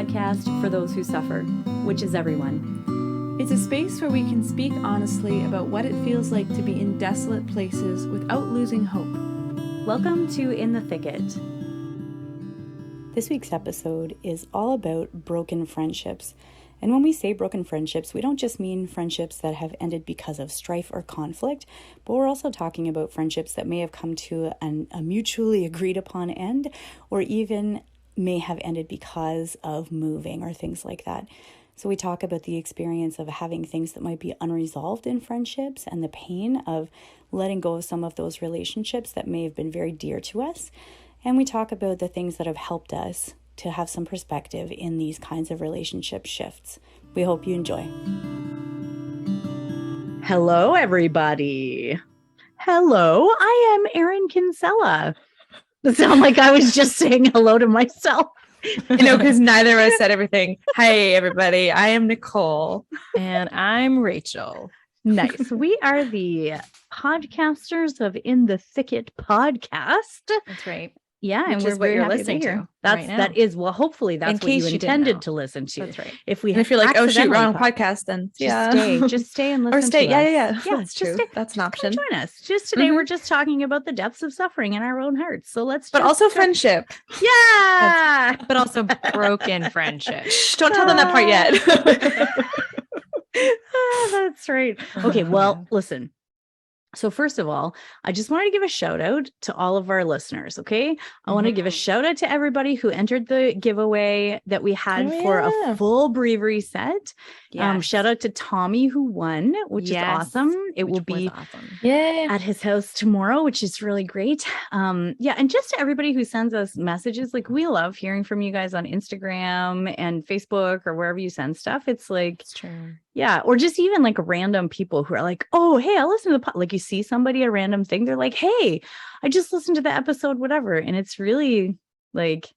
podcast for those who suffer, which is everyone. It's a space where we can speak honestly about what it feels like to be in desolate places without losing hope. Welcome to In the Thicket. This week's episode is all about broken friendships. And when we say broken friendships, we don't just mean friendships that have ended because of strife or conflict, but we're also talking about friendships that may have come to a mutually agreed upon end, or even may have ended because of moving or things like that. So we talk about the experience of having things that might be unresolved in friendships and the pain of letting go of some of those relationships that may have been very dear to us. And we talk about the things that have helped us to have some perspective in these kinds of relationship shifts. We hope you enjoy. Hello, everybody. Hello, I am Erin Kinsella. It sounded like I was just saying hello to myself. Because neither of us said everything. Hi, everybody. I am Nicole. And I'm Rachel. Nice. We are the podcasters of In the Thicket podcast. That's right. Yeah, Which and is we're what very you're happy listening to be here. to That's right now. that is well. Hopefully, that's In what you case you didn't intended know. to listen to. That's right. If we And if you're like, oh shoot, accidentally wrong podcast, then just stay and listen. or stay. To Yeah, us. yeah. Yeah, That's just true. stay. That's an Come option. join us. Just today, we're just talking about the depths of suffering in our own hearts. So let's. But just also friendship. Yeah. But also broken friendship. Shh, don't tell them that part yet. That's right. Okay, well, listen. So first of all, I just wanted to give a shout out to all of our listeners, okay? I want to give a shout out to everybody who entered the giveaway that we had for a full breviary set. Yes. Shout out to Tommy who won, which is awesome. It will be awesome. at his house tomorrow, which is really great. And just to everybody who sends us messages, like we love hearing from you guys on Instagram and Facebook or wherever you send stuff. It's like, It's true. yeah, or just even like random people who are like, oh, hey, I listened to the like you see somebody a random thing, they're like, hey, I just listened to the episode, whatever. And it's really like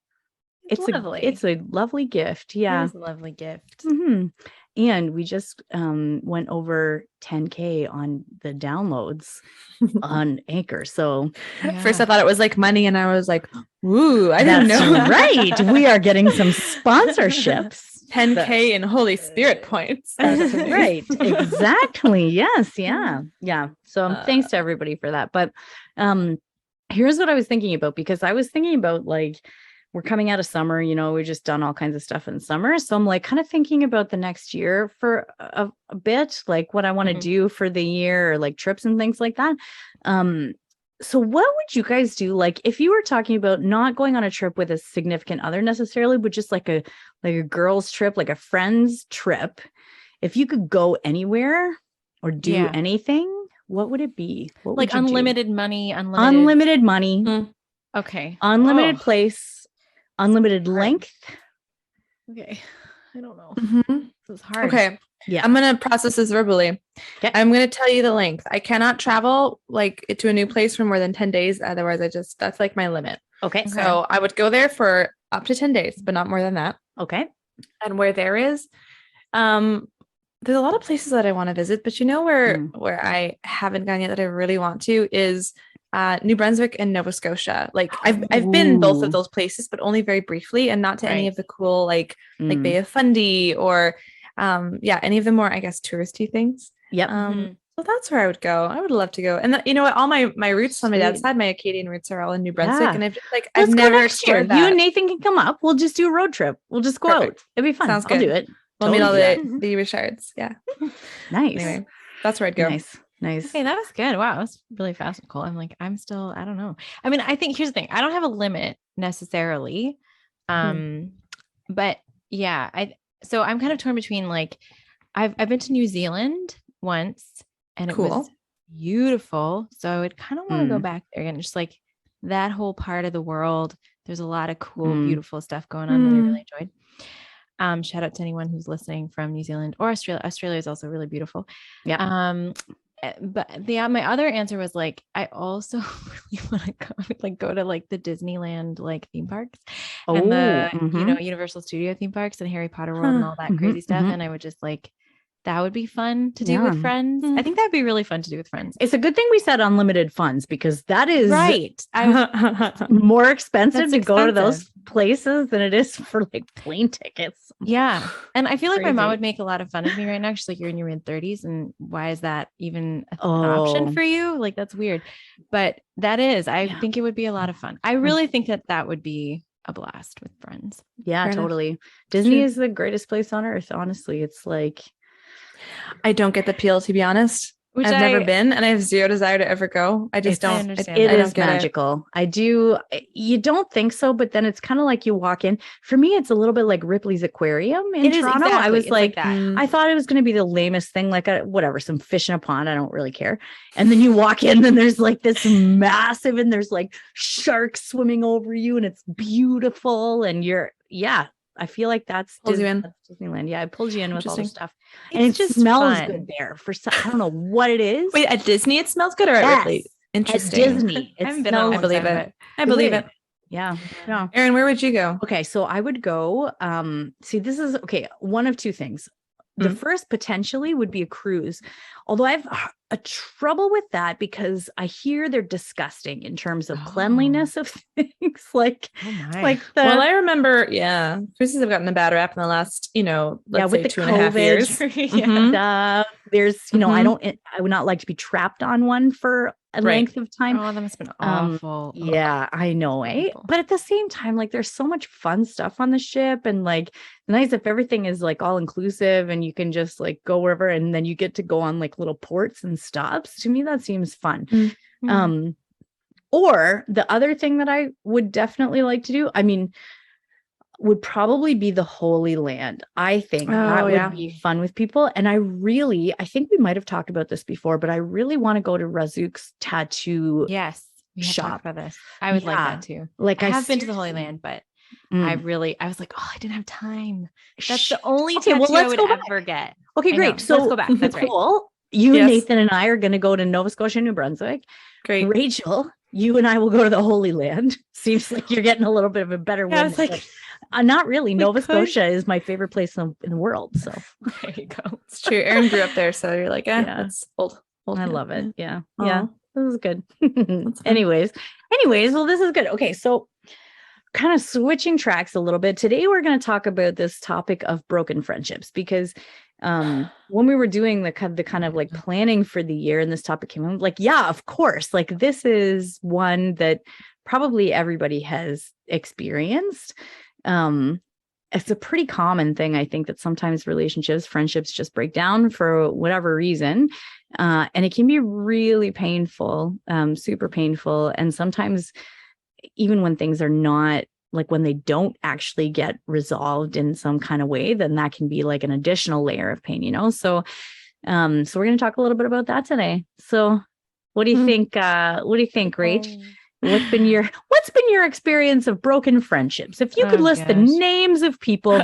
it's lovely. It's a lovely gift. Yeah. It is a lovely gift. Mm-hmm. And we just went over 10K on the downloads on Anchor. So First, I thought it was like money, and I was like, "Ooh, I didn't know." Right. We are getting some sponsorships. 10K in Holy Spirit points. Right. Exactly. Yes. Yeah. Yeah. So thanks to everybody for that. But here's what I was thinking about, because I was thinking about like, we're coming out of summer, we've just done all kinds of stuff in summer. So I'm like kind of thinking about the next year for a bit, like what I want to do for the year, or like trips and things like that. So what would you guys do? Like if you were talking about not going on a trip with a significant other necessarily, but just like a girl's trip, like a friend's trip, if you could go anywhere or do anything, what would it be? What Like would you do? unlimited money, Unlimited money, Okay. unlimited place, unlimited length. Okay. I don't know. Mhm. This is hard. Okay. Yeah. I'm going to process this verbally. Okay. I'm going to tell you the length. I cannot travel like to a new place for more than 10 days. Otherwise, that's like my limit. Okay. So I would go there for up to 10 days, but not more than that. Okay. And where there is, there's a lot of places that I want to visit, but where I haven't gone yet that I really want to is New Brunswick and Nova Scotia. Like I've been both of those places, but only very briefly, and not to any of the cool like Bay of Fundy or any of the more, I guess, touristy things. Yep. So that's where I would go. I would love to go. And all my roots on my dad's side, my Acadian roots are all in New Brunswick. Yeah. And I've Let's go never next year. explored that. You and Nathan can come up. We'll just do a road trip. We'll just go Perfect. out. It'd be fun. Sounds I'll good. do it. We'll meet all Totally do the Richards. Yeah. that. Nice. Anyway, that's where I'd go. Nice. Okay, that was good. Wow, that's really fast, Nicole. I'm like, I don't know. I mean, I think here's the thing. I don't have a limit necessarily. But yeah, so I'm kind of torn between like I've been to New Zealand once and it was beautiful. So I would kind of want to go back there again. Just like that whole part of the world. There's a lot of cool, beautiful stuff going on that I really enjoyed. Shout out to anyone who's listening from New Zealand or Australia. Australia is also really beautiful. Yeah. But my other answer was like, I also really want to go to like the Disneyland like theme parks and the Universal Studio theme parks and Harry Potter World and all that crazy stuff. And I would just like that would be fun to do with friends. I think that'd be really fun to do with friends. It's a good thing we said unlimited funds, because that is Right. more expensive to go to those expensive. places than it is for like plane tickets. Yeah. And I feel like my mom Crazy. would make a lot of fun of me right now. She's like, you're in your mid-30s, and why is that even an option for you? Like, that's weird. But that is, I think it would be a lot of fun. I really think that would be a blast with friends. Yeah, Fair enough. totally. Disney is the greatest place on earth. Honestly, it's like, I don't get the appeal, to be honest. Which I've never been, and I have zero desire to ever go. I just I don't. understand it that. is magical. I do. You don't think so, but then it's kind of like you walk in. For me, it's a little bit like Ripley's Aquarium in Toronto. I was like, that. I thought it was going to be the lamest thing, like whatever, some fish in a pond. I don't really care. And then you walk in, and there's like this massive, and there's like sharks swimming over you, and it's beautiful. And I feel like that's Disneyland. Yeah, it pulls you in with all the stuff. And it just smells good there. I don't know what it is. Wait, at Disney it smells good, or at Ripley? Interesting. At Disney. I haven't been on. I believe it. I believe it. Yeah. No. Erin, where would you go? Okay, so I would go. See, this is one of two things. The first potentially would be a cruise, although I have a trouble with that because I hear they're disgusting in terms of cleanliness of things. Like Well, I remember, cruises have gotten a bad rap in the last, let's say with the 2.5 years. There's, I would not like to be trapped on one for a length of time. Oh, that must have been awful. Yeah, I know, eh? But at the same time, like there's so much fun stuff on the ship, and like nice if everything is like all inclusive and you can just like go wherever, and then you get to go on like little ports and stops. To me, that seems fun. Or the other thing that I would definitely like to do, would probably be the Holy Land. I think that would be fun with people. And I think we might have talked about this before, but I really want to go to Razuk's tattoo shop. For this. I would like that too. Like I have been to the Holy Land, but I was like, I didn't have time. That's the only tattoo I would ever get. Okay, great. So let's go back. That's right. Cool. You, Nathan, and I are going to go to Nova Scotia, New Brunswick. Great. Rachel, you and I will go to the Holy Land. Seems like you're getting a little bit of a better one. Not really. Nova Scotia is my favorite place in the world. So there you go. It's true. Erin grew up there, so you're like, that's old. I love it. Yeah. Aww. Yeah. This is good. Anyways, well, this is good. Okay. So kind of switching tracks a little bit. Today, we're going to talk about this topic of broken friendships, because when we were doing the kind of like planning for the year and this topic came up, like, yeah, of course, like this is one that probably everybody has experienced. It's a pretty common thing. I think that sometimes friendships just break down for whatever reason. And it can be really painful, super painful. And sometimes even when things are not, like when they don't actually get resolved in some kind of way, then that can be like an additional layer of pain, So, we're going to talk a little bit about that today. So what do you think? What do you think, Rach? What's been your experience of broken friendships? If you could list the names of people,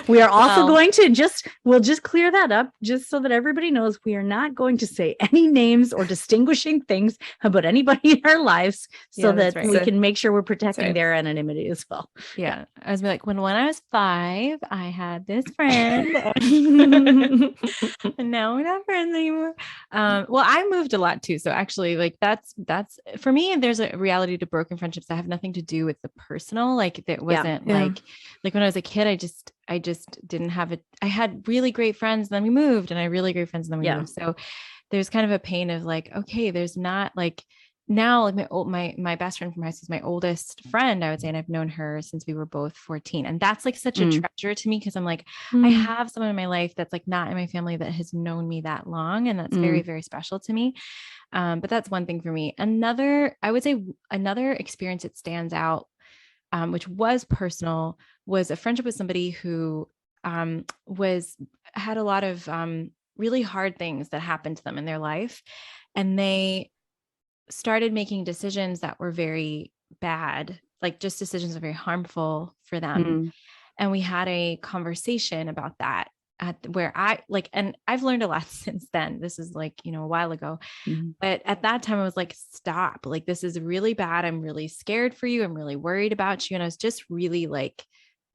we are also going to we'll just clear that up just so that everybody knows we are not going to say any names or distinguishing things about anybody in our lives, so that we can make sure we're protecting their anonymity as well. Yeah. I was like, when I was 5, I had this friend and now we're not friends anymore. Well, I moved a lot too. So actually like that's for me, there's a reality to broken friendships that have nothing to do with the personal. Like that wasn't like when I was a kid, I just didn't have it. I had really great friends, then we moved, and I had really great friends, and then we moved. So there's kind of a pain of like, okay, there's not like now, like my best friend from high school is my oldest friend, I would say, and I've known her since we were both 14. And that's like such a treasure to me, because I'm like, I have someone in my life that's like not in my family that has known me that long, and that's very, very special to me. But that's one thing for me. I would say another experience that stands out, which was personal, was a friendship with somebody who had a lot of really hard things that happened to them in their life, and they started making decisions that were very bad, like just decisions that were very harmful for them. And we had a conversation about that where and I've learned a lot since then. This is like, a while ago, but at that time I was like, stop, like, this is really bad. I'm really scared for you. I'm really worried about you. And I was just really like,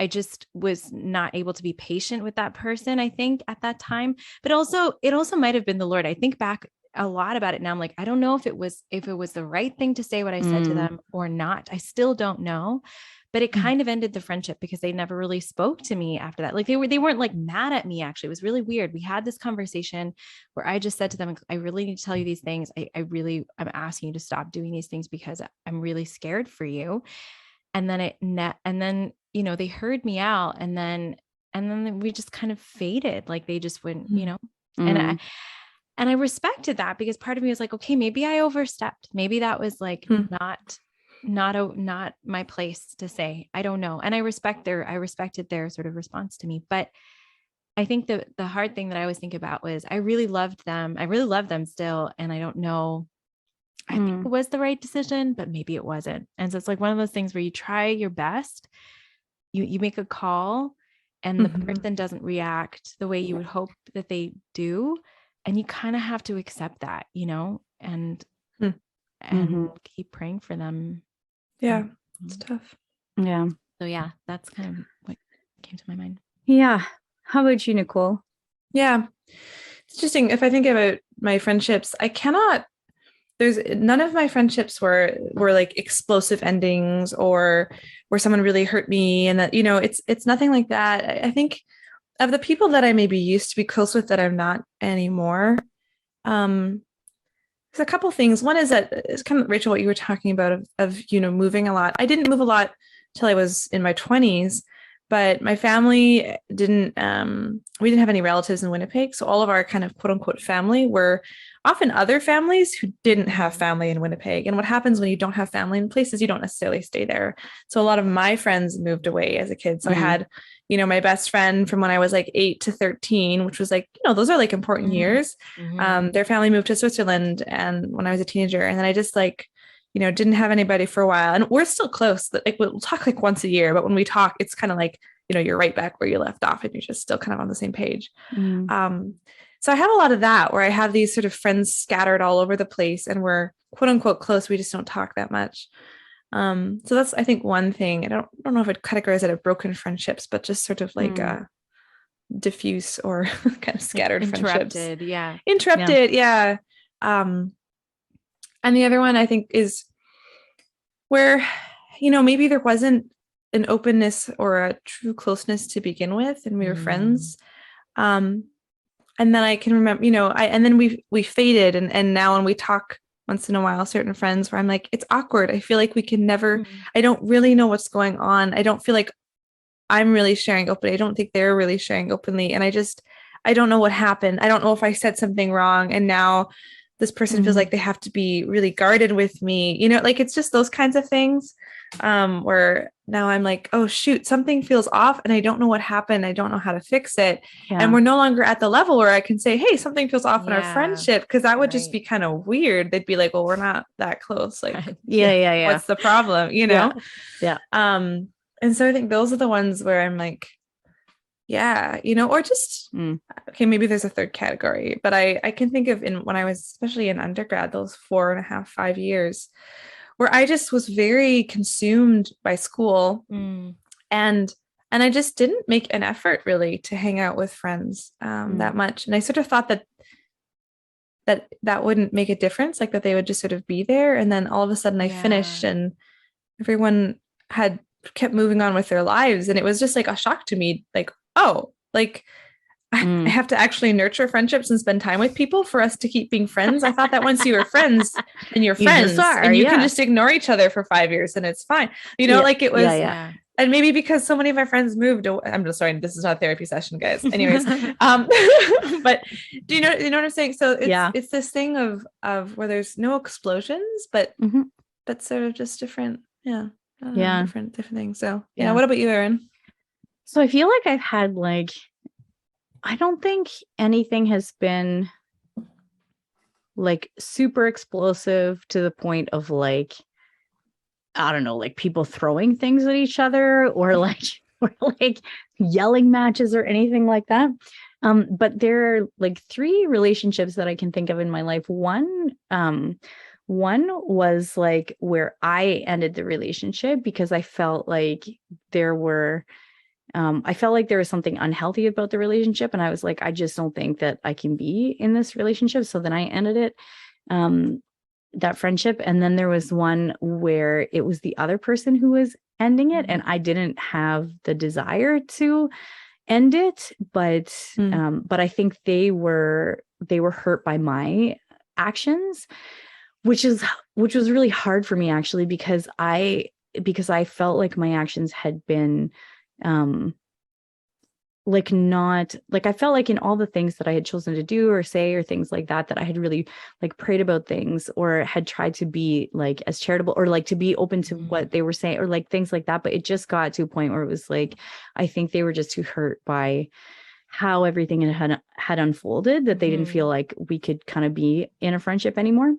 I just was not able to be patient with that person, I think, at that time. But also, it also might have been the Lord. I think back a lot about it now. I'm like, I don't know if it was the right thing to say what I said to them or not. I still don't know. But it kind of ended the friendship because they never really spoke to me after that. Like they weren't like mad at me, actually. It was really weird. We had this conversation where I just said to them, I really need to tell you these things. I'm asking you to stop doing these things because I'm really scared for you. And then they heard me out, and then we just kind of faded. Like they just wouldn't, and I respected that, because part of me was like, okay, maybe I overstepped. Maybe that was like not my place to say. I don't know. And I respected their sort of response to me. But I think the hard thing that I always think about was I really loved them. I really love them still. And I don't know. I think it was the right decision, but maybe it wasn't. And so it's like one of those things where you try your best, you make a call, and the person doesn't react the way you would hope that they do. And you kind of have to accept that, and keep praying for them. Yeah, it's tough. Yeah. So yeah, that's kind of what came to my mind. Yeah. How about you, Nicole? Yeah. It's interesting. If I think about my friendships, there's none of my friendships were like explosive endings or where someone really hurt me. And that, it's nothing like that. I think of the people that I maybe used to be close with that I'm not anymore. There's a couple things. One is that it's kind of, Rachel, what you were talking about of moving a lot. I didn't move a lot till I was in my 20s, but my family we didn't have any relatives in Winnipeg. So all of our kind of quote unquote family were often other families who didn't have family in Winnipeg. And what happens when you don't have family in places, you don't necessarily stay there. So a lot of my friends moved away as a kid. So I had, my best friend from when I was like 8 to 13, which was like, those are like important years. Their family moved to Switzerland and when I was a teenager, and then I just like, didn't have anybody for a while, and we're still close. Like we'll talk like once a year, but when we talk, it's kind of like, you're right back where you left off and you're just still kind of on the same page. So I have a lot of that where I have these sort of friends scattered all over the place and we're quote unquote close. We just don't talk that much. So that's, I think, one thing. I don't know if I'd categorize it as broken friendships, but just sort of like diffuse or kind of scattered friendships. Interrupted. Yeah. And the other one I think is where, maybe there wasn't an openness or a true closeness to begin with, and we were friends. And then I can remember, and then we faded. And now when we talk once in a while, certain friends where I'm like, it's awkward. I feel like we can never, I don't really know what's going on. I don't feel like I'm really sharing openly. I don't think they're really sharing openly. And I don't know what happened. I don't know if I said something wrong. And now this person feels like they have to be really guarded with me, like it's just those kinds of things where now I'm like, oh shoot, something feels off and I don't know what happened. I don't know how to fix it. And we're no longer at the level where I can say, hey, something feels off in our friendship. Cause that would just be kind of weird. They'd be like, well, we're not that close. Like, yeah. What's the problem? Yeah. And so I think those are the ones where I'm like, yeah, or just, okay, maybe there's a third category, but I can think of when I was, especially in undergrad, those 4.5, 5 years where I just was very consumed by school and I just didn't make an effort really to hang out with friends that much. And I sort of thought that wouldn't make a difference, like that they would just sort of be there. And then all of a sudden I finished and everyone had kept moving on with their lives. And it was just like a shock to me, like, oh, like I have to actually nurture friendships and spend time with people for us to keep being friends. I thought that once you were friends and you're friends and you can just ignore each other for 5 years and it's fine. Like it was, and maybe because so many of my friends moved away, I'm just sorry, this is not a therapy session, guys. Anyways, but do you know what I'm saying? So it's this thing of where there's no explosions, but sort of just different, different things. So what about you, Erin? So I feel like I've had I don't think anything has been like super explosive to the point of like, I don't know, like people throwing things at each other or like yelling matches or anything like that. But there are like 3 relationships that I can think of in my life. One was like where I ended the relationship because I felt like there were I felt like there was something unhealthy about the relationship. And I was like, I just don't think that I can be in this relationship. So then I ended it, that friendship. And then there was one where it was the other person who was ending it. And I didn't have the desire to end it, but I think they were hurt by my actions, which was really hard for me actually, because I felt like my actions had been like not like, I felt like in all the things that I had chosen to do or say or things like that, that I had really like prayed about things or had tried to be like as charitable or like to be open to what they were saying or like things like that. But it just got to a point where it was like, I think they were just too hurt by how everything had unfolded, that they didn't feel like we could kind of be in a friendship anymore.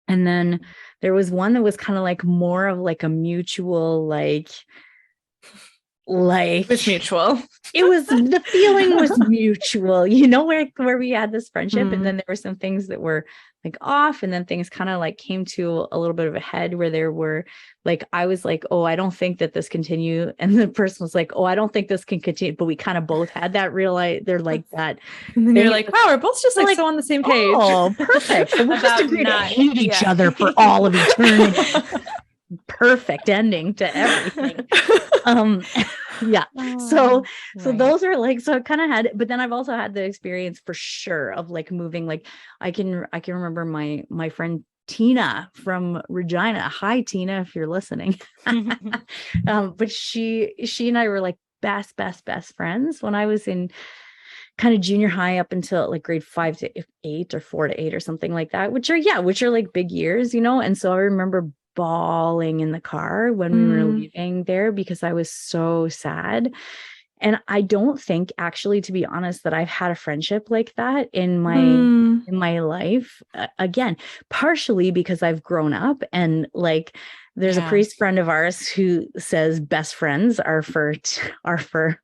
And then there was one that was kind of like more of like a mutual, like It's mutual. It was, the feeling was mutual, you know, where we had this friendship. And then there were some things that were like off, and then things kind of like came to a little bit of a head where there were like, I was like, oh, I don't think that this continue. And the person was like, oh, I don't think this can continue. But we kind of both had that they're like that. And then you're like, wow, we're both just like so on the same page. Oh, perfect. So we just agreed to hate each other for all of eternity. Perfect ending to everything. Yeah. So those are like, so I kind of had, but then I've also had the experience for sure of like moving. Like I can remember my friend Tina from Regina. Hi, Tina, if you're listening. But she and I were like best friends when I was in kind of junior high up until like grade 5 to 8 or 4 to 8 or something like that, which are like big years, you know? And so I remember bawling in the car when we were leaving there because I was so sad. And I don't think actually, to be honest, that I've had a friendship like that in my life. Again, partially because I've grown up and like there's a priest friend of ours who says best friends are for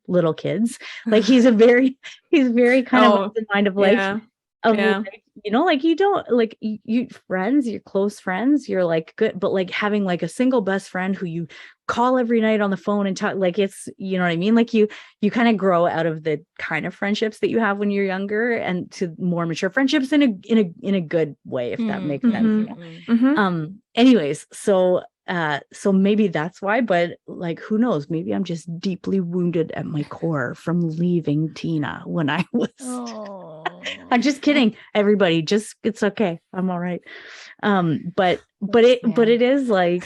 little kids. Like he's very kind of of the mind of like, like, you know, like you don't like you friends, your close friends, you're like good, but like having like a single best friend who you call every night on the phone and talk, like it's, you know what I mean? Like you kind of grow out of the kind of friendships that you have when you're younger and to more mature friendships in a good way, if that makes sense. You know? Anyways, so maybe that's why, but like, who knows, maybe I'm just deeply wounded at my core from leaving Tina when I was, I'm just kidding, everybody, just, it's okay. I'm all right. But it is like,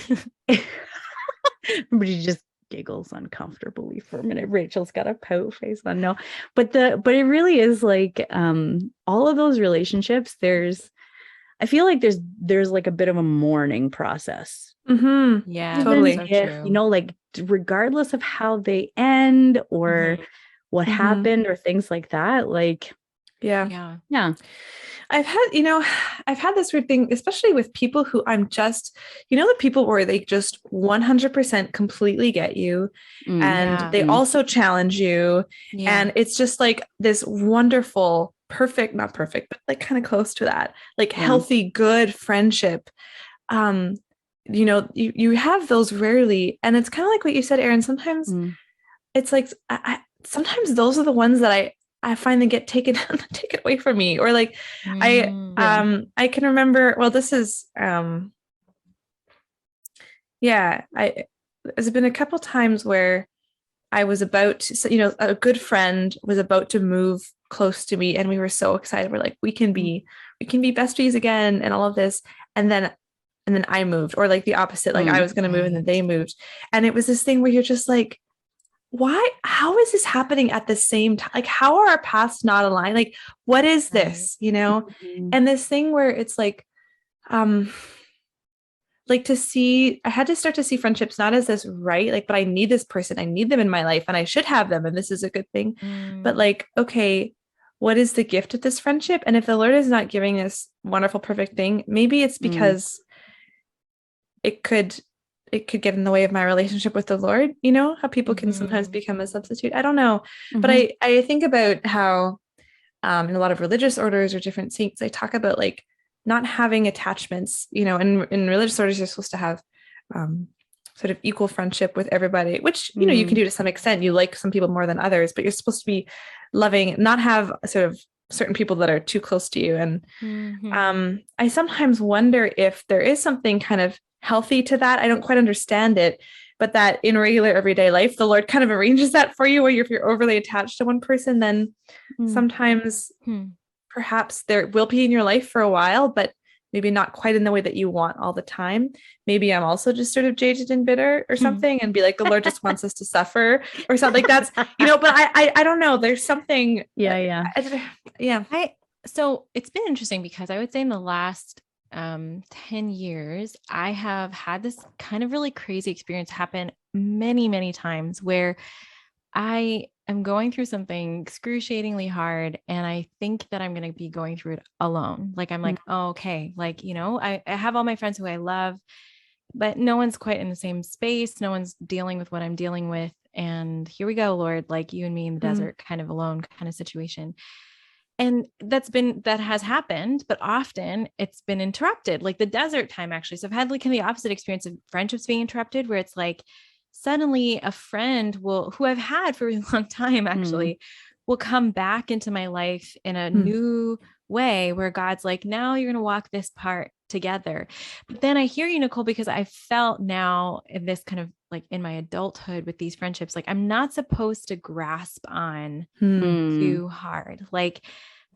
everybody just giggles uncomfortably for a minute. Rachel's got a pout face on. No, but it really is like, all of those relationships, I feel like there's like a bit of a mourning process. Yeah, totally. You know, like regardless of how they end or what happened or things like that, like, yeah. I've had this weird thing, especially with people who I'm just, you know, the people where they just 100% completely get you and they also challenge you. And it's just like this wonderful, not perfect, but like kind of close to that, like healthy, good friendship. You know, you have those rarely. And it's kind of like what you said, Erin, sometimes it's like, sometimes those are the ones that I find they get taken away from me, or like I can remember, well, this is there's been a couple times where I was about to, you know, a good friend was about to move close to me and we were so excited. We're like, we can be besties again and all of this. And then I moved, or like the opposite, like I was going to move and then they moved. And it was this thing where you're just like, how is this happening at the same time? Like, how are our paths not aligned? Like, what is this, you know? And this thing where it's like I had to start to see friendships not as this, right? Like, but I need this person, I need them in my life and I should have them. And this is a good thing. But like, okay, what is the gift of this friendship? And if the Lord is not giving this wonderful, perfect thing, maybe it's because it could get in the way of my relationship with the Lord, you know, how people can sometimes become a substitute. I don't know. But I think about how in a lot of religious orders or different saints, they talk about like not having attachments, you know, and in religious orders, you're supposed to have sort of equal friendship with everybody, which, you know, you can do to some extent. You like some people more than others, but you're supposed to be loving, not have sort of certain people that are too close to you. And I sometimes wonder if there is something kind of healthy to that. I don't quite understand it, but that in regular everyday life, the Lord kind of arranges that for you, where if you're overly attached to one person, then sometimes perhaps there will be in your life for a while, but maybe not quite in the way that you want all the time. Maybe I'm also just sort of jaded and bitter or something, and be like, the Lord just wants us to suffer or something. Like that's, you know, but I don't know. There's something. Yeah. So it's been interesting because I would say in the last 10 years, I have had this kind of really crazy experience happen many, many times where I am going through something excruciatingly hard, and I think that I'm going to be going through it alone. Like, I'm like, oh, okay. Like, you know, I have all my friends who I love, but no one's quite in the same space. No one's dealing with what I'm dealing with. And here we go, Lord, like you and me in the desert, kind of alone kind of situation. And that has happened, but often it's been interrupted, like the desert time actually. So I've had like kind of the opposite experience of friendships being interrupted, where it's like, suddenly a friend who I've had for a long time actually will come back into my life in a new way, where God's like, now you're going to walk this part together. But then I hear you, Nicole, because I felt now in this kind of like in my adulthood with these friendships, like I'm not supposed to grasp on too hard. Like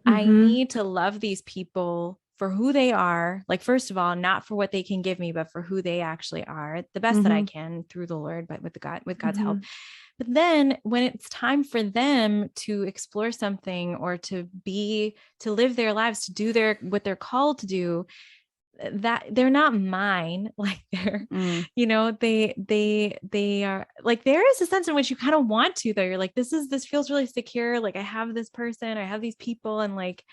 I need to love these people for who they are. Like, first of all, not for what they can give me, but for who they actually are, the best that I can through the Lord, but with God's help. But then when it's time for them to explore something or to live their lives, to do what they're called to do, that they're not mine. Like they're, you know, they are like, there is a sense in which you kind of want to, though. You're like, this feels really secure. Like I have this person, I have these people, and like,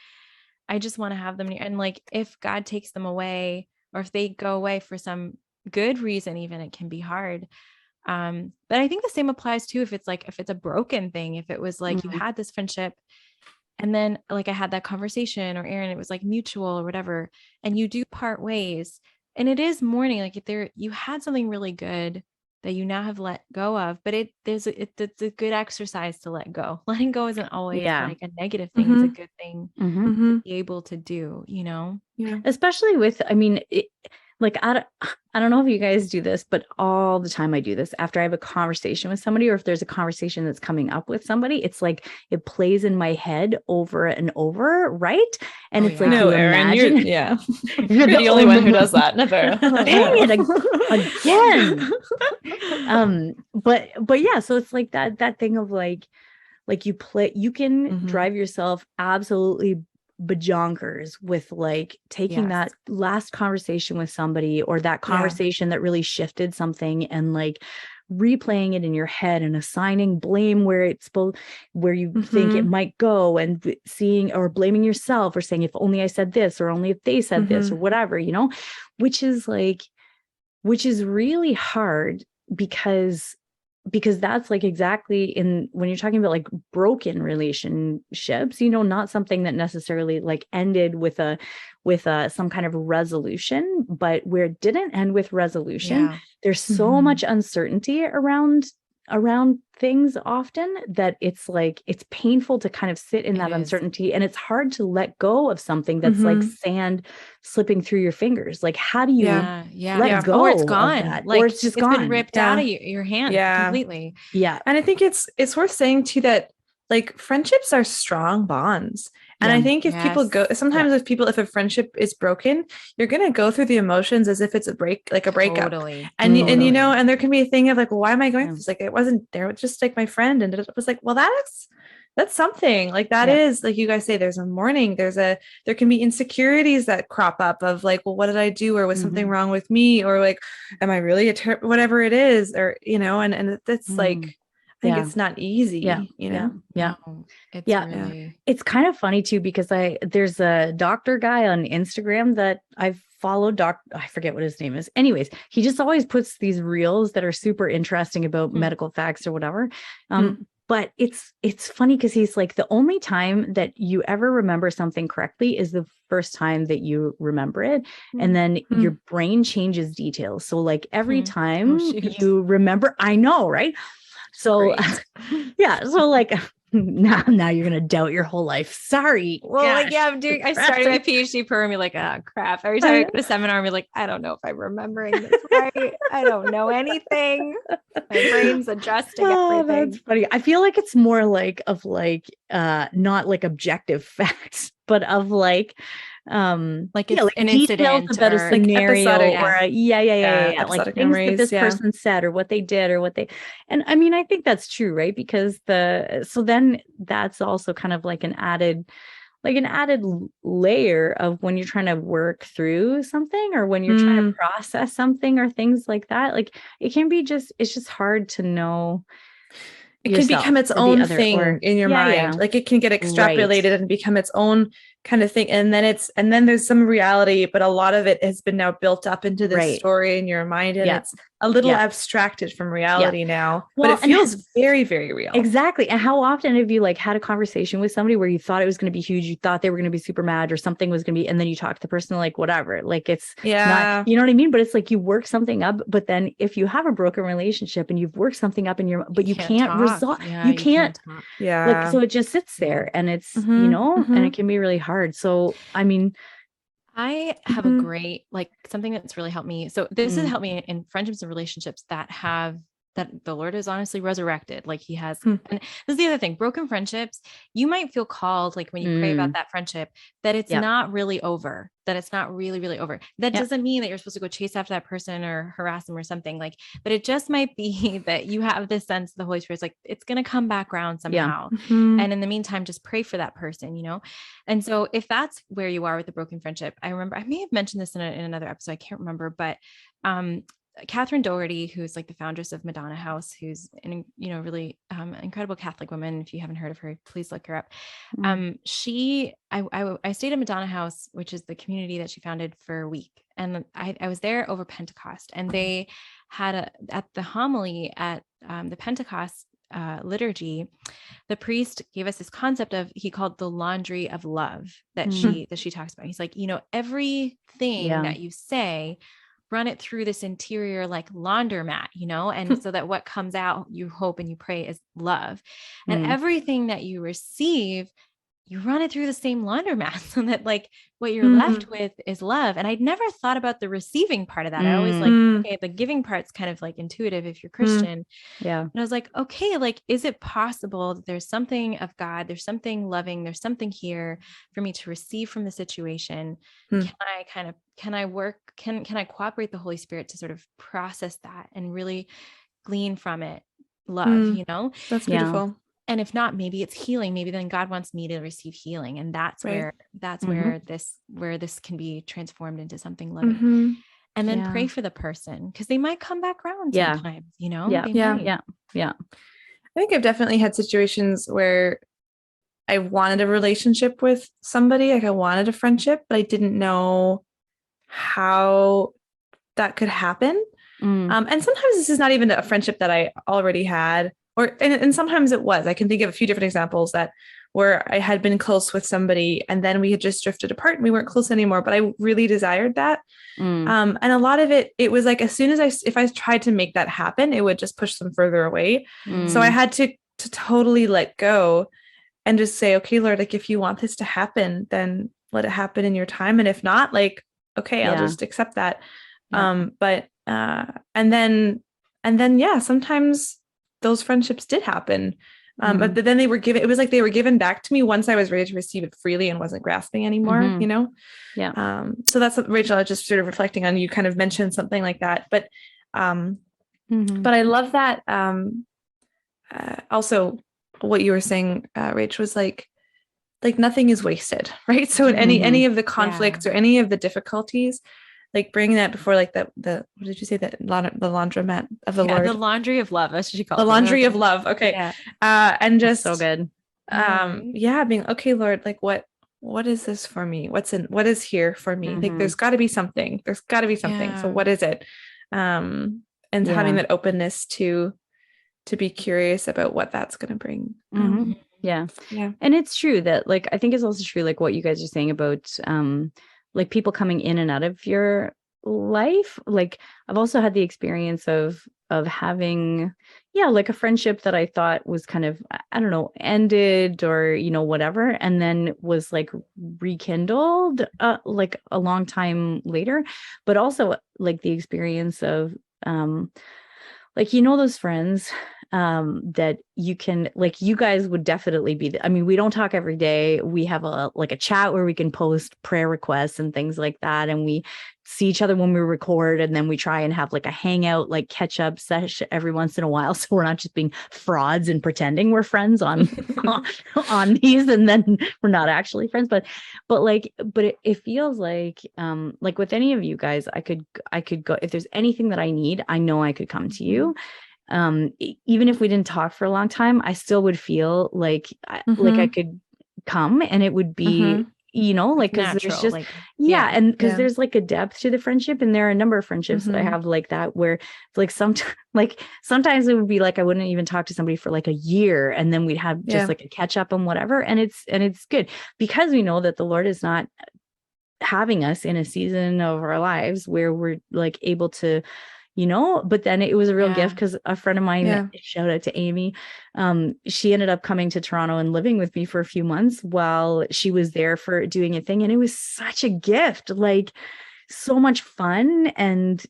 I just want to have them. And like, if God takes them away, or if they go away for some good reason, even, it can be hard. But I think the same applies too, if it's a broken thing, if it was like you had this friendship and then like I had that conversation, or Aaron, it was like mutual or whatever, and you do part ways, and it is mourning. Like if you had something really good that you now have let go of, but it's a good exercise to let go. Letting go isn't always like a negative thing. It's a good thing to be able to do, you know? Yeah. Especially with, I mean, like, I don't know if you guys do this, but all the time I do this after I have a conversation with somebody, or if there's a conversation that's coming up with somebody, it's like, it plays in my head over and over. Right. And it's like, no, you Erin, imagine, you're the only one who does that. Never. Dang it again. But yeah, so it's like that thing of like you can drive yourself absolutely bajonkers with like taking that last conversation with somebody, or that conversation that really shifted something, and like replaying it in your head and assigning blame where you think it might go, and seeing or blaming yourself, or saying, if only I said this, or only if they said this, or whatever, you know, which is really hard, because that's like exactly when you're talking about like broken relationships, you know, not something that necessarily like ended with some kind of resolution, but where it didn't end with resolution, there's so much uncertainty around things often, that it's like, it's painful to kind of sit in that uncertainty, and it's hard to let go of something that's like sand slipping through your fingers. Like, how do you let go? Or it's gone. Of that? Like, or it's just gone. Been ripped out of your hand completely. Yeah. And I think it's worth saying too that like friendships are strong bonds. And I think if people go, sometimes if a friendship is broken, you're going to go through the emotions as if it's a breakup. Totally. And you know, and there can be a thing of like, well, why am I going through this? Like, it wasn't there. It was just like my friend. And it was like, well, that's something like that is like, you guys say, there's a mourning, there can be insecurities that crop up of like, well, what did I do? Or was something wrong with me? Or like, am I really whatever it is? Or, you know, and that's like, I think it's not easy, you know? No, it's really... It's kind of funny too, because there's a doctor guy on Instagram that I've followed. I forget what his name is. Anyways, he just always puts these reels that are super interesting about medical facts or whatever. but it's funny because he's like, the only time that you ever remember something correctly is the first time that you remember it. And then your brain changes details. So like every time you remember, I know, right? So yeah. So like now you're going to doubt your whole life. Sorry. Well, like, yeah, I started my PhD program. You're like, oh crap. Every time I go to seminar, I'm like, I don't know if I'm remembering this right. I don't know anything. My brain's adjusting everything. That's funny. I feel like it's more like not like objective facts, but of like it's like an incident about a scenario or like things memories, that this person said or what they did or what they, and I mean, I think that's true, right? Because so then that's also kind of like an added layer of when you're trying to work through something or when you're trying to process something or things like that. Like it can be it's just hard to know. It can become its own thing in your mind. Like it can get extrapolated and become its own kind of thing. And then there's some reality, but a lot of it has been now built up into this story in your mind. And it's a little abstracted from reality now, but it feels very, very real. Exactly. And how often have you like had a conversation with somebody where you thought it was going to be huge, you thought they were going to be super mad or something was going to be, and then you talk to the person like whatever, like it's not, you know what I mean? But it's like you work something up, but then if you have a broken relationship and you've worked something up in your, but you can't resolve, you can't. Like, so it just sits there and it's, and it can be really hard. So, I mean, I have a great, like something that's really helped me. So this has helped me in friendships and relationships that the Lord has honestly resurrected. Like he has, and this is the other thing, broken friendships, you might feel called, like when you pray about that friendship, that it's not really over, that it's not really, really over. That doesn't mean that you're supposed to go chase after that person or harass them or something like, but it just might be that you have this sense of the Holy Spirit's like, it's going to come back around somehow. And in the meantime, just pray for that person, And so if that's where you are with the broken friendship, I remember, I may have mentioned this in another episode, I can't remember, but, Catherine Doherty, who's like the foundress of Madonna House, who's an, really incredible Catholic woman. If you haven't heard of her, please look her up. I stayed at Madonna House, which is the community that she founded, for a week. And I was there over Pentecost, and they had at the homily at the Pentecost liturgy, the priest gave us this concept he called the laundry of love that she talks about. He's like, everything that you say, run it through this interior like laundromat, and so that what comes out, you hope and you pray, is love. And everything that you receive, you run it through the same laundromat so that like what you're left with is love. And I'd never thought about the receiving part of that. I always like, okay, the giving part's kind of like intuitive if you're Christian. And I was like, okay, like, is it possible that there's something of God, there's something loving, there's something here for me to receive from the situation? Can I cooperate the Holy Spirit to sort of process that and really glean from it love, That's beautiful. And if not, maybe it's healing. Maybe then God wants me to receive healing. And that's where this can be transformed into something loving. And then pray for the person, because they might come back around sometimes, Yeah. I think I've definitely had situations where I wanted a relationship with somebody, like I wanted a friendship, but I didn't know how that could happen. And sometimes this is not even a friendship that I already had, and sometimes it was. I can think of a few different examples where I had been close with somebody and then we had just drifted apart and we weren't close anymore, but I really desired that. And a lot of it was like, as soon as if I tried to make that happen, it would just push them further away. So I had to totally let go and just say, okay, Lord, like if you want this to happen, then let it happen in your time. And if not, like, okay, I'll just accept that. But sometimes those friendships did happen. But then they were given, it was like they were given back to me once I was ready to receive it freely and wasn't grasping anymore, So that's what, Rachel, I was just sort of reflecting on, you kind of mentioned something like that, but I love that. Also what you were saying, Rach, was like nothing is wasted, right? So in any of the conflicts or any of the difficulties, like bringing that before, like the what did you say, that the laundromat of the Lord, the laundry of love, that's what you call the laundry of love. Okay. And just so good. Being okay, Lord, like what is this for me? What is here for me? Like there's got to be something. So what is it? And having that openness to to be curious about what that's going to bring. Yeah. Yeah. And it's true that, like, I think it's also true, like what you guys are saying about, like people coming in and out of your life. Like I've also had the experience of having, like a friendship that I thought was kind of, I don't know, ended or, whatever. And then was like rekindled, like a long time later, but also like the experience of, like, those friends that you can, like, you guys would definitely be I mean, we don't talk every day. We have a chat where we can post prayer requests and things like that, and we see each other when we record, and then we try and have like a hangout, like catch up session every once in a while, so we're not just being frauds and pretending we're friends on on these, and then we're not actually friends. But it feels like with any of you guys, I could go, if there's anything that I need, I know I could come to you. Even if we didn't talk for a long time, I still would feel like I could come, and it would be, like, because there's just, like, and because there's like a depth to the friendship, and there are a number of friendships that I have like that, where like sometimes it would be like I wouldn't even talk to somebody for like a year, and then we'd have just like a catch up and whatever, and it's good because we know that the Lord is not having us in a season of our lives where we're like able to, but then it was a real gift, because a friend of mine, shout out to Amy, she ended up coming to Toronto and living with me for a few months while she was there for doing a thing. And it was such a gift, like so much fun. And,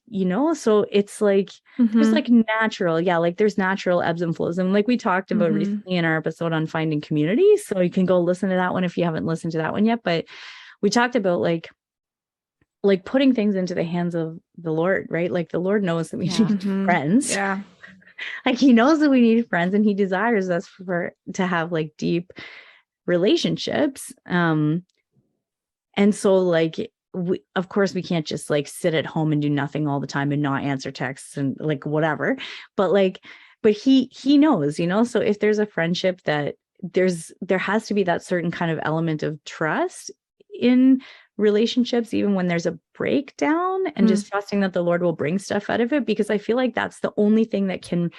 so it's like, there's like natural, like there's natural ebbs and flows. And like we talked about recently in our episode on finding community. So you can go listen to that one if you haven't listened to that one yet. But we talked about like putting things into the hands of the Lord, right? Like the Lord knows that we need friends. Yeah. Like he knows that we need friends, and he desires us to have like deep relationships. And so like, of course we can't just like sit at home and do nothing all the time and not answer texts and like whatever, but he knows, so if there's a friendship that there has to be that certain kind of element of trust in relationships, even when there's a breakdown, and just trusting that the Lord will bring stuff out of it, because I feel like that's the only thing that can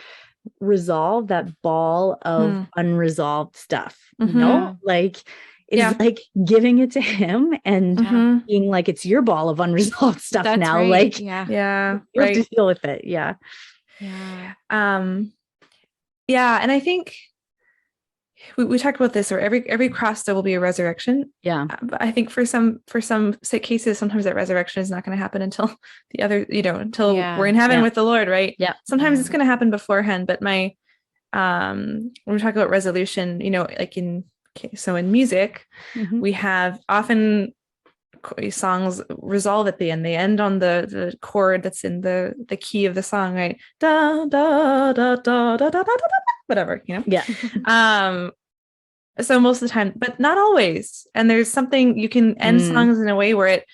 resolve that ball of unresolved stuff. Like it's like giving it to him and being like, it's your ball of unresolved stuff. That's now, right. Like, you have to deal with it. And I think we talked about this, or every cross there will be a resurrection. But I think for some cases, sometimes that resurrection is not going to happen until the other, until we're in heaven with the Lord, right? Sometimes it's going to happen beforehand. But when we talk about resolution, like in music, we have often songs resolve at the end. They end on the chord that's in the key of the song, right? Da da da da da da da da, whatever, so most of the time, but not always. And there's something, you can end songs in a way where it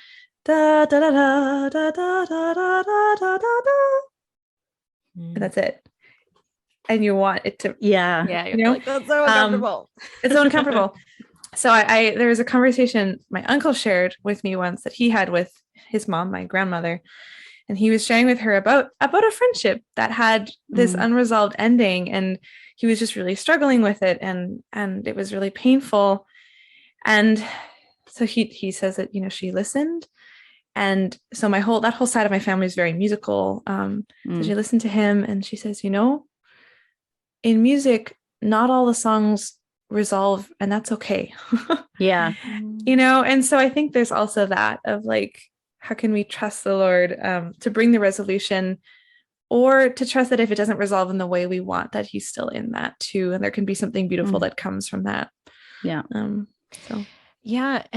da da da da da da da da da da da, and that's it. And you want it to like, that's so uncomfortable. It's so uncomfortable. So I there was a conversation my uncle shared with me once that he had with his mom, my grandmother, and he was sharing with her about a friendship that had this unresolved ending, and he was just really struggling with it, and it was really painful. And so he says that she listened, and so that whole side of my family is very musical. So she listened to him, and she says, in music, not all the songs resolve, and that's okay. And so I think there's also that of like, how can we trust the Lord to bring the resolution, or to trust that if it doesn't resolve in the way we want, that he's still in that too, and there can be something beautiful that comes from that. And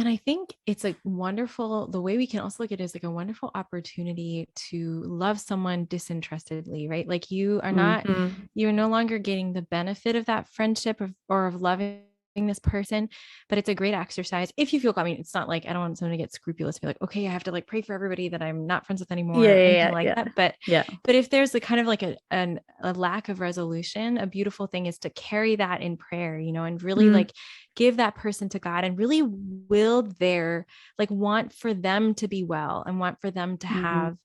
I think it's like wonderful. The way we can also look at it is like a wonderful opportunity to love someone disinterestedly, right? Like you are not, you're no longer getting the benefit of that friendship or of loving this person, but it's a great exercise if you feel, I mean, it's not like I don't want someone to get scrupulous, be like, okay, I have to like pray for everybody that I'm not friends with anymore, that. But if there's a kind of like a lack of resolution, a beautiful thing is to carry that in prayer, and really like give that person to God, and really will want for them to be well, and want for them to have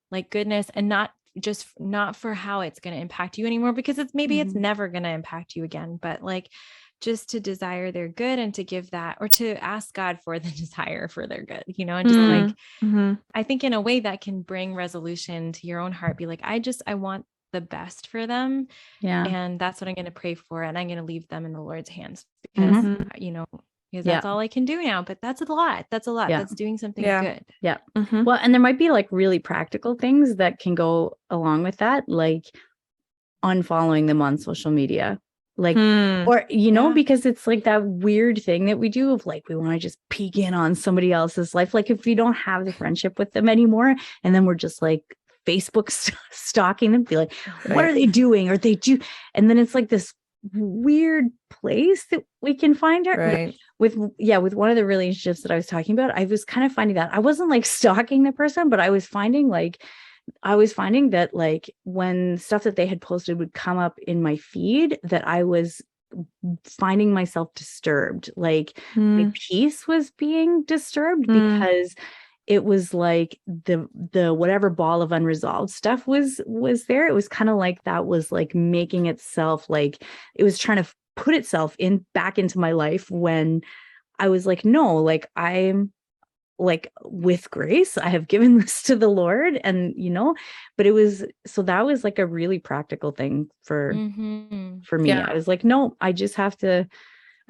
like goodness, and not just not for how it's going to impact you anymore, because it's maybe it's never going to impact you again, but like just to desire their good and to give that, or to ask God for the desire for their good, you know, and just like, I think in a way that can bring resolution to your own heart, be like, I want the best for them. Yeah. And that's what I'm going to pray for. And I'm going to leave them in the Lord's hands because, you know, because that's all I can do now, but that's a lot. That's a lot. Yeah. That's doing something good. Yeah. Well, and there might be like really practical things that can go along with that, like unfollowing them on social media. Like, or, you know, because it's like that weird thing that we do of like, we want to just peek in on somebody else's life. Like if we don't have the friendship with them anymore, and then we're just like Facebook stalking them, be like, what are they doing? Or they do. And then it's like this weird place that we can find her. Right. With one of the relationships that I was talking about, I was kind of finding that I wasn't like stalking the person, but I was finding that like when stuff that they had posted would come up in my feed, that I was finding myself disturbed. Like my peace was being disturbed because it was like the whatever ball of unresolved stuff was there. It was kind of like that was like making itself, like it was trying to put itself back into my life, when I was like, no, like I'm like, with grace, I have given this to the Lord, and you know, but that was like a really practical thing for me. I was like, no, I just have to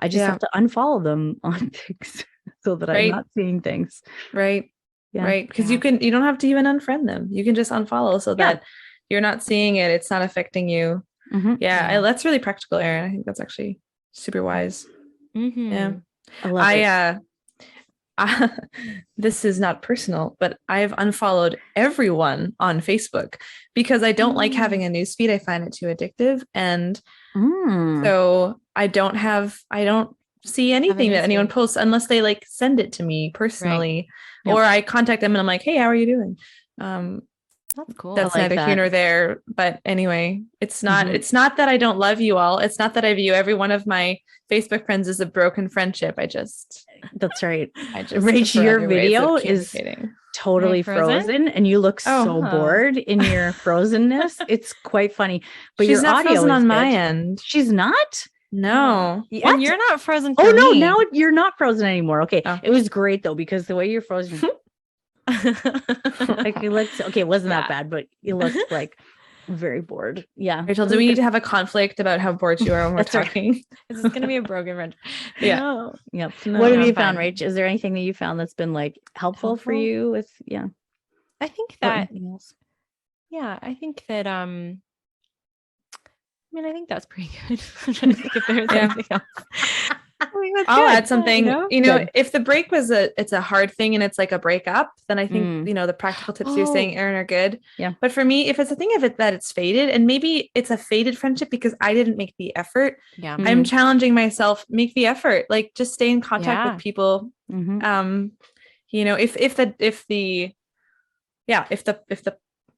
unfollow them on things so that I'm not seeing things. Right. Yeah. Right. Because you don't have to even unfriend them. You can just unfollow so that you're not seeing it. It's not affecting you. That's really practical, Erin. I think that's actually super wise. Yeah. I love it. This is not personal, but I've unfollowed everyone on Facebook because I don't like having a newsfeed. I find it too addictive. And so I don't see anything that anyone posts unless they like send it to me personally, or I contact them and I'm like, hey, how are you doing? That's cool. That's neither here nor there. But anyway, it's not that I don't love you all. It's not that I view every one of my Facebook friends as a broken friendship. That's right. Rach, your video is totally frozen and you look so bored in your frozenness. It's quite funny. But she's your audio is on good. My end. She's not? No. What? And you're not frozen for me. No, now you're not frozen anymore. Okay. It was great though, because the way you're frozen like it looks okay, it wasn't that bad, but you looked like very bored. Yeah. Rachel, do we need to have a conflict about how bored you are when we're talking? Right. This is gonna be a broken friendship. Yeah. Yep. No, what have you found, Rach? Is there anything that you found that's been like helpful for you with I think that I think that I think that's pretty good. I'm trying to think if there's anything else. I'll add something. You know, if the break was it's a hard thing and it's like a breakup, then I think the practical tips you're saying, Erin, are good. Yeah. But for me, if it's a thing of it that it's faded, and maybe it's a faded friendship because I didn't make the effort. Yeah. I'm challenging myself, make the effort, like just stay in contact with people. You know, if the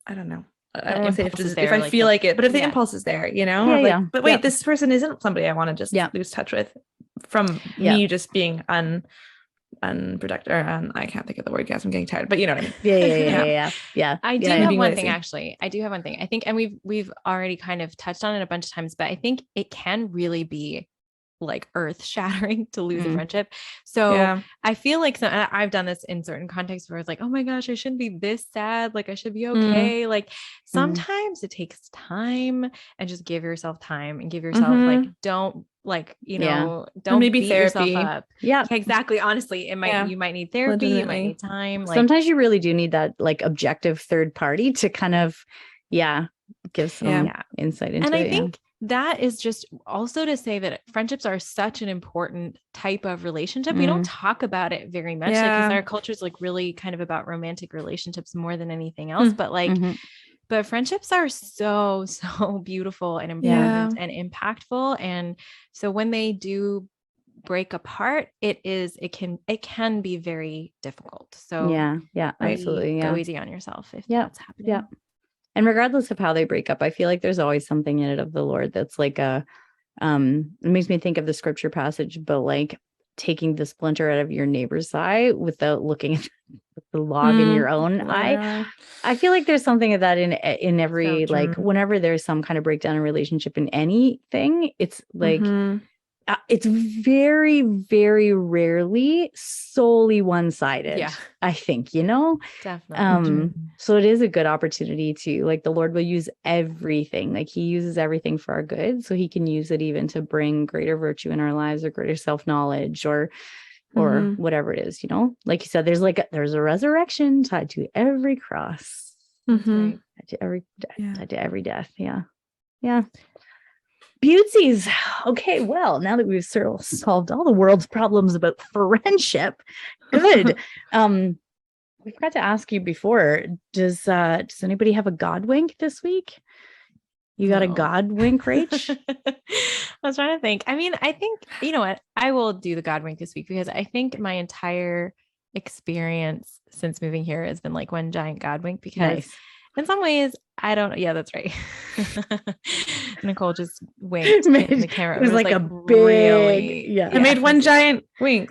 I don't know. I don't want to say if I feel like it, but if the impulse is there, you know, but wait, this person isn't somebody I want to just lose touch with from me just being unproductive. I can't think of the word, guys. I'm getting tired, but you know what I mean? Yeah. I do have one thing, actually. I do have one thing. I think, and we've already kind of touched on it a bunch of times, but I think it can really be like earth shattering to lose a friendship. So I feel like I've done this in certain contexts where it's like, oh my gosh, I shouldn't be this sad. Like I should be okay. Like sometimes it takes time, and just give yourself time and give yourself like, don't like, don't maybe beat therapy. yourself up. Yeah, exactly. Honestly, you might need therapy. You might need time. Like, sometimes you really do need that like objective third party to kind of, give some insight into it. And I think that is just also to say that friendships are such an important type of relationship. We don't talk about it very much because our culture is like really kind of about romantic relationships more than anything else. But like, but friendships are so beautiful and important and impactful. And so when they do break apart, it can be very difficult. So absolutely. Go easy on yourself if that's happening. Yeah. And regardless of how they break up, I feel like there's always something in it of the Lord that's like it makes me think of the scripture passage, but like taking the splinter out of your neighbor's eye without looking at the log in your own eye. I feel like there's something of that in every, like, whenever there's some kind of breakdown in relationship in anything, it's like, it's very, very rarely solely one-sided. Yeah. I think, you know? Definitely. So it is a good opportunity to, like, the Lord will use everything. Like, he uses everything for our good. So he can use it even to bring greater virtue in our lives, or greater self-knowledge, or whatever it is, you know? Like you said, there's a resurrection tied to every cross. Right. Tied to every death. Yeah. Yeah. Beauties. Okay, well, now that we've solved all the world's problems about friendship, good. We forgot to ask you before, does anybody have a God wink this week? You got a God wink, Rach? I was trying to think. I mean, I think, you know what? I will do the God wink this week, because I think my entire experience since moving here has been like one giant God wink, because in some ways, I don't. Yeah, that's right. Nicole just winked in the camera. It was like a big, really, I made one giant wink.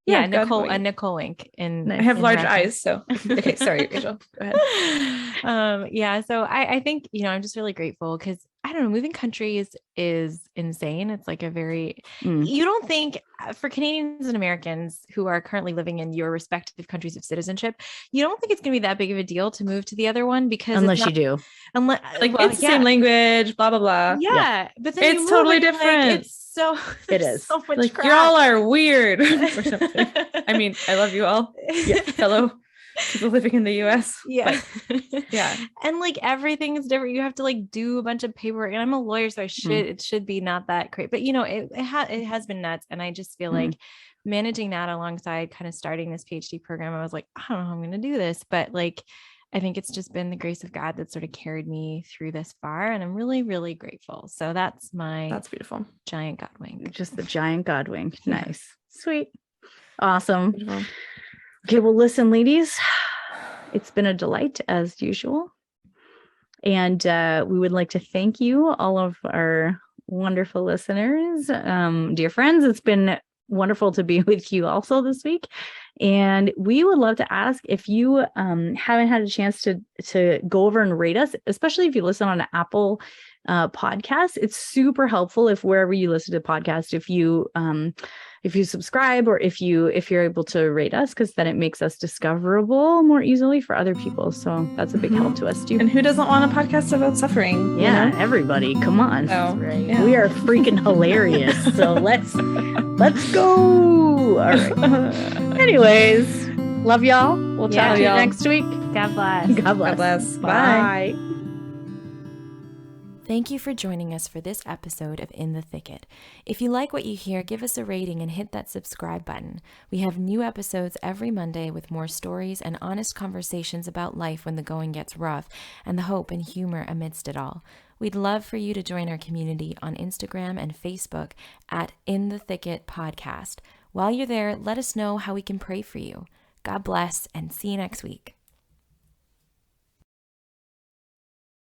Nicole, a Nicole wink. I have large eyes, so okay. Sorry, Rachel. Go ahead. Yeah. So I think, you know, I'm just really grateful, because I don't know, moving countries is insane. It's like a very, you don't think, for Canadians and Americans who are currently living in your respective countries of citizenship, you don't think it's going to be that big of a deal to move to the other one, because unless you do, it's the same language, blah blah blah. Yeah. But then it's totally different. Like, it is so much like crap. Y'all are weird or something. I mean, I love you all, fellow people living in the US. Yeah. Yeah. And like everything is different. You have to like do a bunch of paperwork, and I'm a lawyer, so it should be not that great, but you know, it has been nuts. And I just feel like managing that alongside kind of starting this PhD program, I was like, I don't know how I'm going to do this, but like, I think it's just been the grace of God that sort of carried me through this far. And I'm really, really grateful. So that's beautiful. Giant God wink. Just the giant God wink. Nice. Sweet. Awesome. Beautiful. Okay. Well, listen, ladies, it's been a delight as usual. And we would like to thank you, all of our wonderful listeners, dear friends. It's been wonderful to be with you also this week. And we would love to ask, if you haven't had a chance to go over and rate us, especially if you listen on an Apple podcast. It's super helpful if wherever you listen to podcasts, if you subscribe, or if you're able to rate us, because then it makes us discoverable more easily for other people. So that's a big help to us too. And who doesn't want a podcast about suffering? Yeah, you know? Everybody, come on. Oh, right. Yeah. We are freaking hilarious. So let's go. All right. Anyways, love y'all. We'll talk to you next week. God bless. God bless. God bless. Bye. Thank you for joining us for this episode of In the Thicket. If you like what you hear, give us a rating and hit that subscribe button. We have new episodes every Monday with more stories and honest conversations about life when the going gets rough, and the hope and humor amidst it all. We'd love for you to join our community on Instagram and Facebook at In the Thicket Podcast. While you're there, let us know how we can pray for you. God bless, and see you next week.